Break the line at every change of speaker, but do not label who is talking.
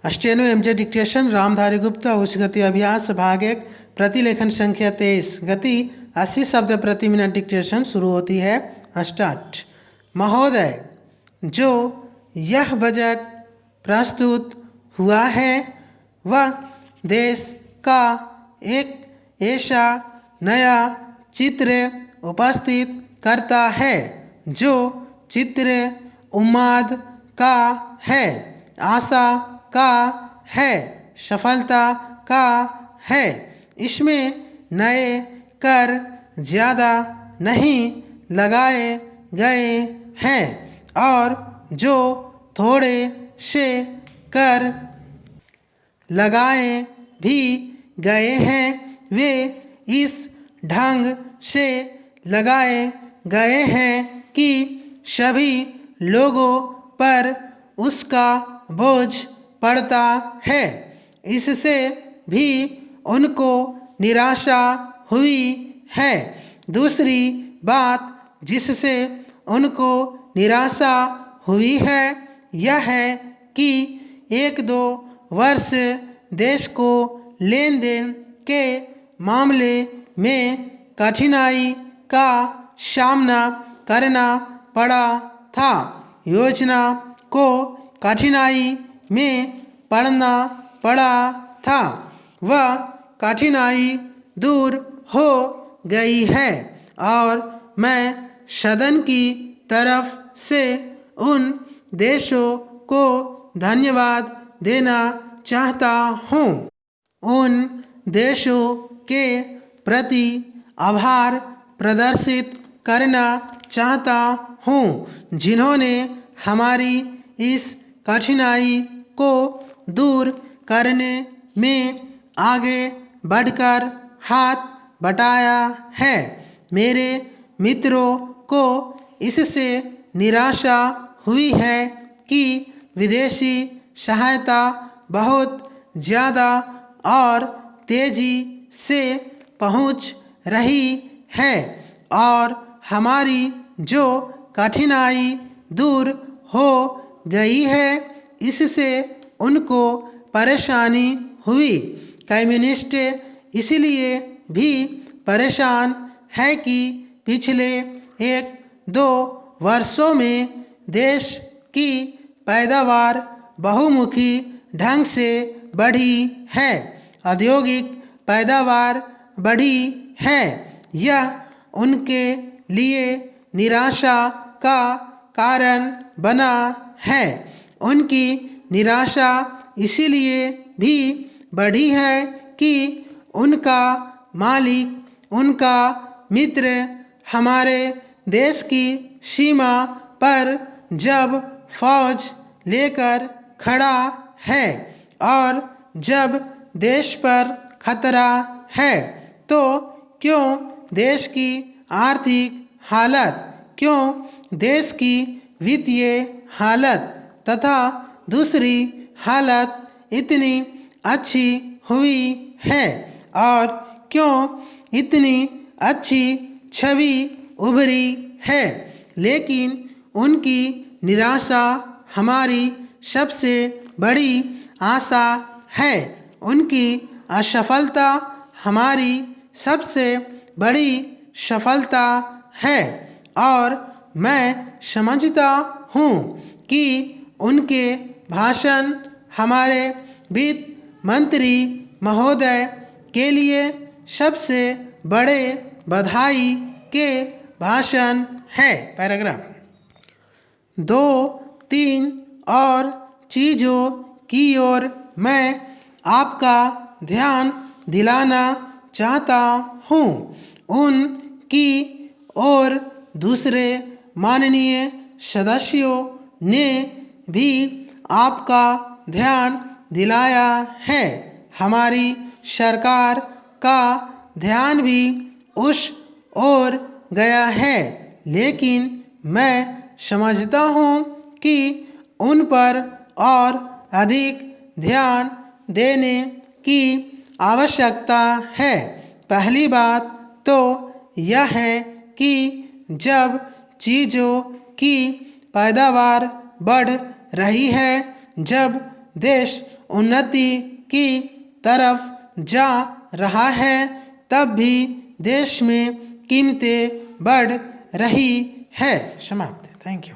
Steno MJ dictation Ramdhari Gupta उच्च गति अभ्यास भाग 1 प्रतिलेखन संख्या 23 गति 80 शब्द प्रति मिनट डिक्टेशन शुरू होती है। स्टार्ट। महोदय, जो यह बजट प्रस्तुत हुआ है वह देश का एक ऐसा नया चित्र उपस्थित करता है जो चित्र उम्मीद का है, आशा का है, सफलता का है। इसमें नए कर ज़्यादा नहीं लगाए गए हैं और जो थोड़े से कर लगाए भी गए हैं वे इस ढंग से लगाए गए हैं कि सभी लोगों पर उसका बोझ पड़ता है। इससे भी उनको निराशा हुई है। दूसरी बात जिससे उनको निराशा हुई है यह है कि 1-2 वर्ष देश को लेन देन के मामले में कठिनाई का सामना करना पड़ा था। योजना को कठिनाई में पड़ना पड़ा था, वह कठिनाई दूर हो गई है और मैं सदन की तरफ से उन देशों को धन्यवाद देना चाहता हूँ, उन देशों के प्रति आभार प्रदर्शित करना चाहता हूँ जिन्होंने हमारी इस कठिनाई को दूर करने में आगे बढ़कर हाथ बटाया है। मेरे मित्रों को इससे निराशा हुई है कि विदेशी सहायता बहुत ज़्यादा और तेज़ी से पहुंच रही है और हमारी जो कठिनाई दूर हो गई है इससे उनको परेशानी हुई। कम्युनिस्ट इसलिए भी परेशान है कि पिछले 1-2 वर्षों में देश की पैदावार बहुमुखी ढंग से बढ़ी है, औद्योगिक पैदावार बढ़ी है। यह उनके लिए निराशा का कारण बना है। उनकी निराशा इसीलिए भी बढ़ी है कि उनका मालिक, उनका मित्र हमारे देश की सीमा पर जब फौज लेकर खड़ा है और जब देश पर खतरा है तो क्यों देश की आर्थिक हालत, क्यों देश की वित्तीय हालत तथा दूसरी हालत इतनी अच्छी हुई है और क्यों इतनी अच्छी छवि उभरी है। लेकिन उनकी निराशा हमारी सबसे बड़ी आशा है, उनकी असफलता हमारी सबसे बड़ी सफलता है और मैं समझता हूँ कि उनके भाषण हमारे वित्त मंत्री महोदय के लिए सबसे बड़े बधाई के भाषण है। पैराग्राफ 2-3 और चीज़ों की ओर मैं आपका ध्यान दिलाना चाहता हूँ। उनकी और दूसरे माननीय सदस्यों ने भी आपका ध्यान दिलाया है। हमारी सरकार का ध्यान भी उस ओर गया है, लेकिन मैं समझता हूँ कि उन पर और अधिक ध्यान देने की आवश्यकता है। पहली बात तो यह है कि जब चीज़ों की पैदावार बढ़ रही है, जब देश उन्नति की तरफ जा रहा है, तब भी देश में कीमतें बढ़ रही है। समाप्त। Thank you.